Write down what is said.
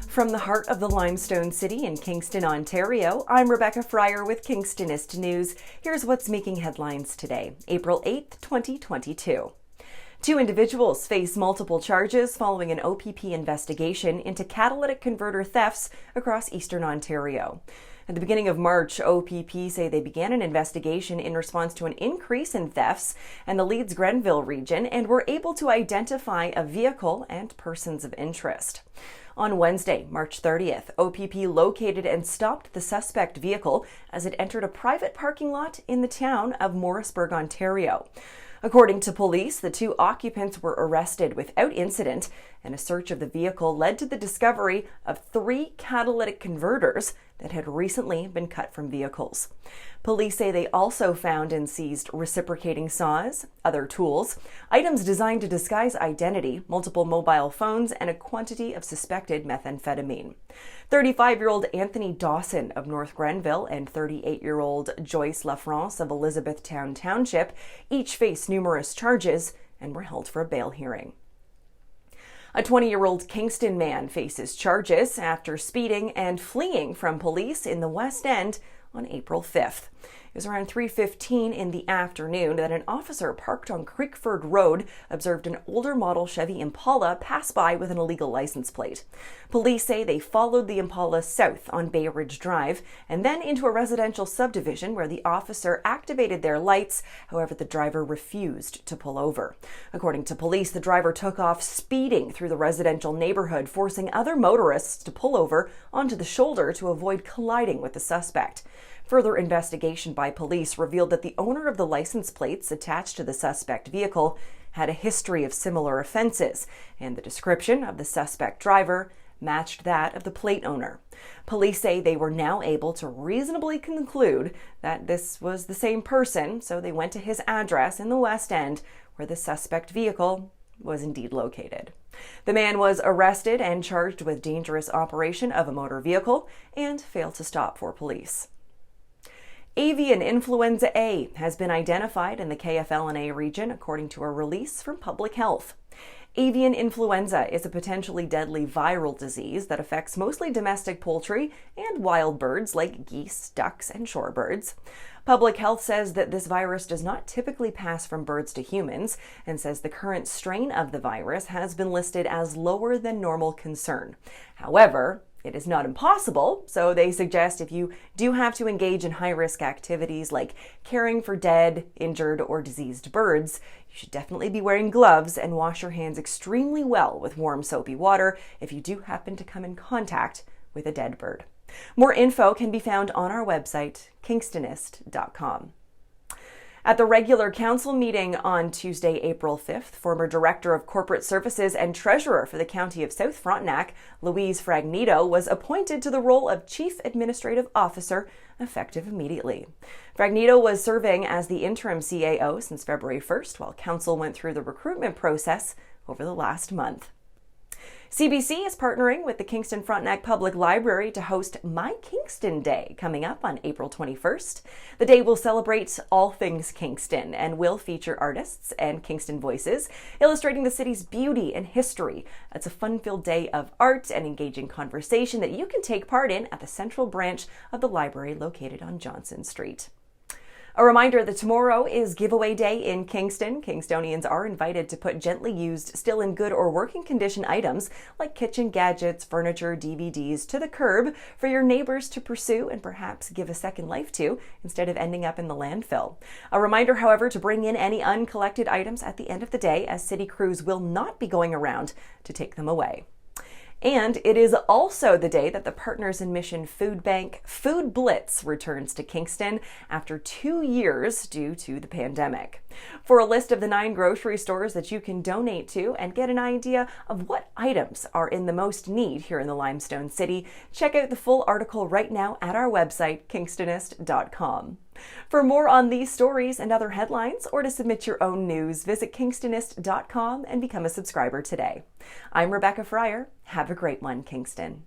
From the heart of the Limestone City in Kingston, Ontario, I'm Rebecca Fryer with Kingstonist News. Here's what's making headlines today, April 8th, 2022. 2 individuals face multiple charges following an OPP investigation into catalytic converter thefts across eastern Ontario. At the beginning of March, OPP say they began an investigation in response to an increase in thefts in the Leeds-Grenville region and were able to identify a vehicle and persons of interest. On Wednesday, March 30th, OPP located and stopped the suspect vehicle as it entered a private parking lot in the town of Morrisburg, Ontario. According to police, the 2 occupants were arrested without incident, and a search of the vehicle led to the discovery of 3 catalytic converters that had recently been cut from vehicles. Police say they also found and seized reciprocating saws, other tools, items designed to disguise identity, multiple mobile phones, and a quantity of suspected methamphetamine. 35-year-old Anthony Dawson of North Grenville and 38-year-old Joyce LaFrance of Elizabethtown Township each faced numerous charges and were held for a bail hearing. A 20-year-old Kingston man faces charges after speeding and fleeing from police in the West End on April 5th. It was around 3:15 in the afternoon that an officer parked on Creekford Road observed an older model Chevy Impala pass by with an illegal license plate. Police say they followed the Impala south on Bay Ridge Drive and then into a residential subdivision where the officer activated their lights. However, the driver refused to pull over. According to police, the driver took off speeding through the residential neighborhood, forcing other motorists to pull over onto the shoulder to avoid colliding with the suspect. Further investigation by police revealed that the owner of the license plates attached to the suspect vehicle had a history of similar offenses, and the description of the suspect driver matched that of the plate owner. Police say they were now able to reasonably conclude that this was the same person, so they went to his address in the West End where the suspect vehicle was indeed located. The man was arrested and charged with dangerous operation of a motor vehicle and failed to stop for police. Avian influenza A has been identified in the KFL&A region, according to a release from Public Health. Avian influenza is a potentially deadly viral disease that affects mostly domestic poultry and wild birds like geese, ducks, and shorebirds. Public Health says that this virus does not typically pass from birds to humans and says the current strain of the virus has been listed as lower than normal concern. However, it is not impossible, so they suggest if you do have to engage in high-risk activities like caring for dead, injured, or diseased birds, you should definitely be wearing gloves and wash your hands extremely well with warm soapy water if you do happen to come in contact with a dead bird. More info can be found on our website, Kingstonist.com. At the regular council meeting on Tuesday, April 5th, former Director of Corporate Services and Treasurer for the County of South Frontenac, Louise Fragnito, was appointed to the role of Chief Administrative Officer, effective immediately. Fragnito was serving as the interim CAO since February 1st, while council went through the recruitment process over the last month. CBC is partnering with the Kingston Frontenac Public Library to host My Kingston Day coming up on April 21st. The day will celebrate all things Kingston and will feature artists and Kingston voices, illustrating the city's beauty and history. It's a fun-filled day of art and engaging conversation that you can take part in at the central branch of the library located on Johnson Street. A reminder that tomorrow is giveaway day in Kingston. Kingstonians are invited to put gently used, still in good or working condition items like kitchen gadgets, furniture, DVDs to the curb for your neighbors to pursue and perhaps give a second life to instead of ending up in the landfill. A reminder, however, to bring in any uncollected items at the end of the day, as city crews will not be going around to take them away. And it is also the day that the Partners in Mission Food Bank Food Blitz returns to Kingston after 2 years due to the pandemic. For a list of the 9 grocery stores that you can donate to and get an idea of what items are in the most need here in the Limestone City, check out the full article right now at our website, Kingstonist.com. For more on these stories and other headlines, or to submit your own news, visit Kingstonist.com and become a subscriber today. I'm Rebecca Fryer. Have a great one, Kingston.